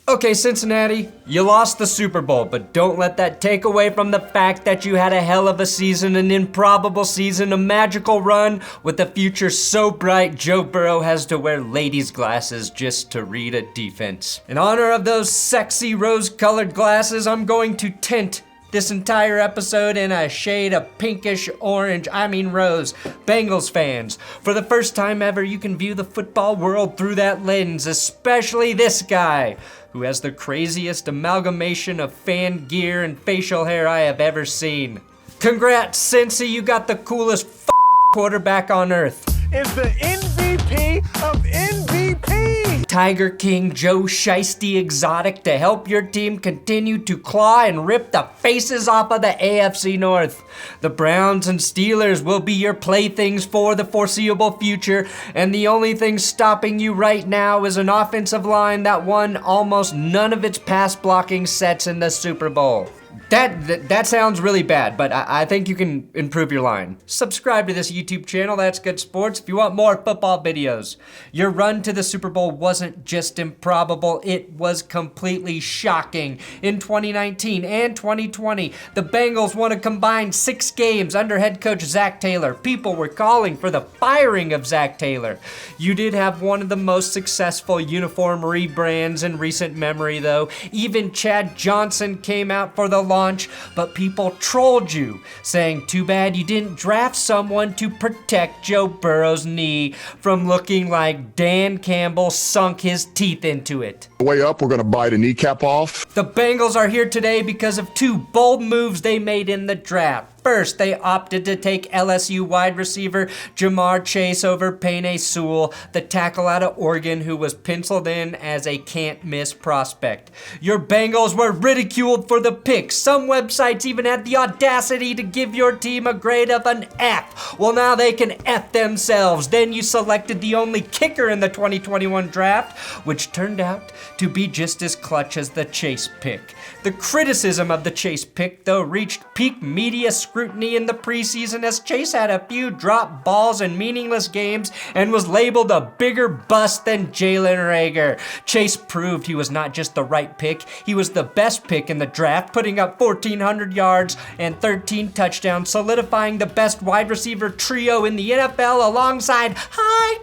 Okay, Cincinnati, you lost the Super Bowl, but don't let that take away from the fact that you had a hell of a season, an improbable season, a magical run with a future so bright Joe Burrow has to wear ladies' glasses just to read a defense. In honor of those sexy rose-colored glasses, I'm going to tint this entire episode in a shade of pinkish orange, rose. Bengals fans, for the first time ever, you can view the football world through that lens, especially this guy, who has the craziest amalgamation of fan gear and facial hair I have ever seen. Congrats, Cincy, you got the coolest quarterback on earth. Is the MVP of MVP. Tiger King Joe Shiesty Exotic to help your team continue to claw and rip the faces off of the AFC North. The Browns and Steelers will be your playthings for the foreseeable future, and the only thing stopping you right now is an offensive line that won almost none of its pass blocking sets in the Super Bowl. That sounds really bad, but I think you can improve your line. Subscribe to this YouTube channel, That's Good Sports, if you want more football videos. Your run to the Super Bowl wasn't just improbable, it was completely shocking. In 2019 and 2020, the Bengals won a combined 6 games under head coach Zac Taylor. People were calling for the firing of Zac Taylor. You did have one of the most successful uniform rebrands in recent memory, though. Even Chad Johnson came out for the launch, but people trolled you, saying too bad you didn't draft someone to protect Joe Burrow's knee from looking like Dan Campbell sunk his teeth into it. Way up, we're gonna bite a kneecap off. The Bengals are here today because of 2 bold moves they made in the draft. First, they opted to take LSU wide receiver Ja'Marr Chase over Penei Sewell, the tackle out of Oregon who was penciled in as a can't-miss prospect. Your Bengals were ridiculed for the pick. Some websites even had the audacity to give your team a grade of an F. Well, now they can F themselves. Then you selected the only kicker in the 2021 draft, which turned out to be just as clutch as the Chase pick. The criticism of the Chase pick, though, reached peak media scrutiny in the preseason as Chase had a few drop balls in meaningless games and was labeled a bigger bust than Jalen Reagor. Chase proved he was not just the right pick, he was the best pick in the draft, putting up 1,400 yards and 13 touchdowns, solidifying the best wide receiver trio in the NFL alongside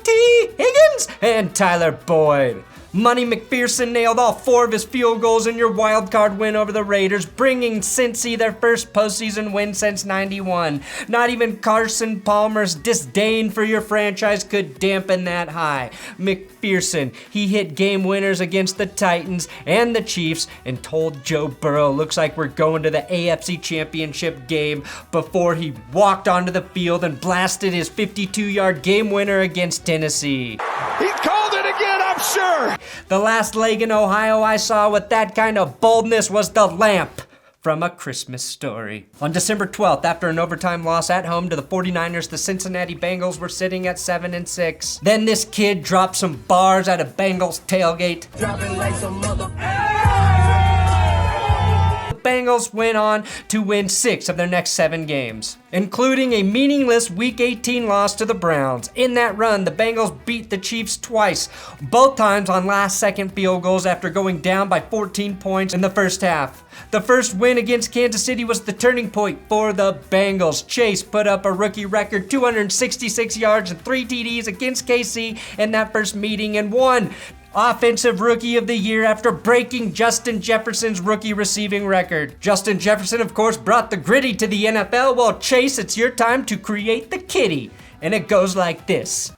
T. Higgins and Tyler Boyd. Money McPherson nailed all 4 of his field goals in your wildcard win over the Raiders, bringing Cincy their first postseason win since '91. Not even Carson Palmer's disdain for your franchise could dampen that high. McPherson, he hit game winners against the Titans and the Chiefs and told Joe Burrow, looks like we're going to the AFC Championship game, before he walked onto the field and blasted his 52-yard game winner against Tennessee. He called it again, I'm sure. The last leg in Ohio I saw with that kind of boldness was the lamp from A Christmas Story. On December 12th, after an overtime loss at home to the 49ers, the Cincinnati Bengals were sitting at 7-6. Then this kid dropped some bars at a Bengals tailgate. Dropping like some mother... Bengals went on to win 6 of their next 7 games, including a meaningless Week 18 loss to the Browns. In that run, the Bengals beat the Chiefs twice, both times on last-second field goals after going down by 14 points in the first half. The first win against Kansas City was the turning point for the Bengals. Chase put up a rookie record 266 yards and 3 TDs against KC in that first meeting and won Offensive Rookie of the Year after breaking Justin Jefferson's rookie receiving record. Justin Jefferson, of course, brought the gritty to the NFL. Well, Chase, it's your time to create the kitty. And it goes like this.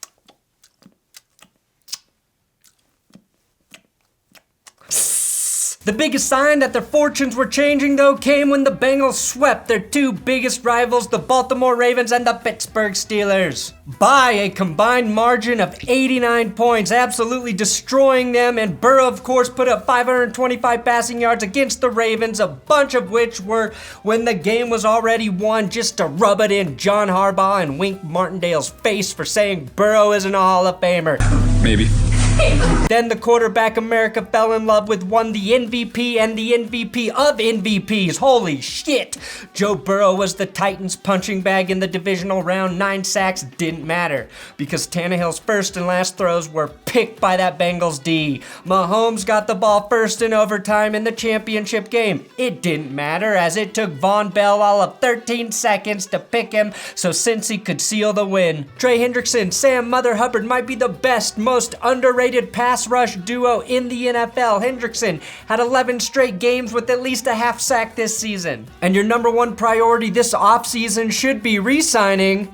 The biggest sign that their fortunes were changing, though, came when the Bengals swept their 2 biggest rivals, the Baltimore Ravens and the Pittsburgh Steelers, by a combined margin of 89 points, absolutely destroying them. And Burrow, of course, put up 525 passing yards against the Ravens, a bunch of which were when the game was already won, just to rub it in John Harbaugh and Wink Martindale's face for saying Burrow isn't a Hall of Famer. Maybe. Then the quarterback America fell in love with won the MVP and the MVP of MVPs. Holy shit! Joe Burrow was the Titans' punching bag in the divisional round. 9 sacks didn't matter because Tannehill's first and last throws were picked by that Bengals D. Mahomes got the ball first in overtime in the championship game. It didn't matter as it took Von Bell all of 13 seconds to pick him so Cincy could seal the win. Trey Hendrickson, Sam Mother Hubbard might be the best, most underrated pass rush duo in the NFL. Hendrickson had 11 straight games with at least a half sack this season. And your number one priority this offseason should be re-signing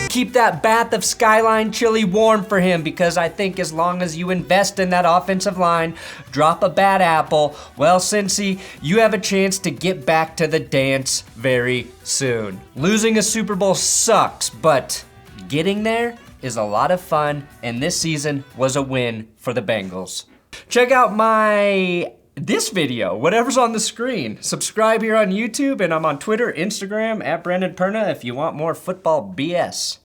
keep that bath of Skyline chili warm for him, because I think as long as you invest in that offensive line, drop a bad apple, well, Cincy, you have a chance to get back to the dance very soon. Losing a Super Bowl sucks, but getting there is a lot of fun, and this season was a win for the Bengals. Check out this video, whatever's on the screen. Subscribe here on YouTube, and I'm on Twitter, Instagram, @BrandonPerna if you want more football BS.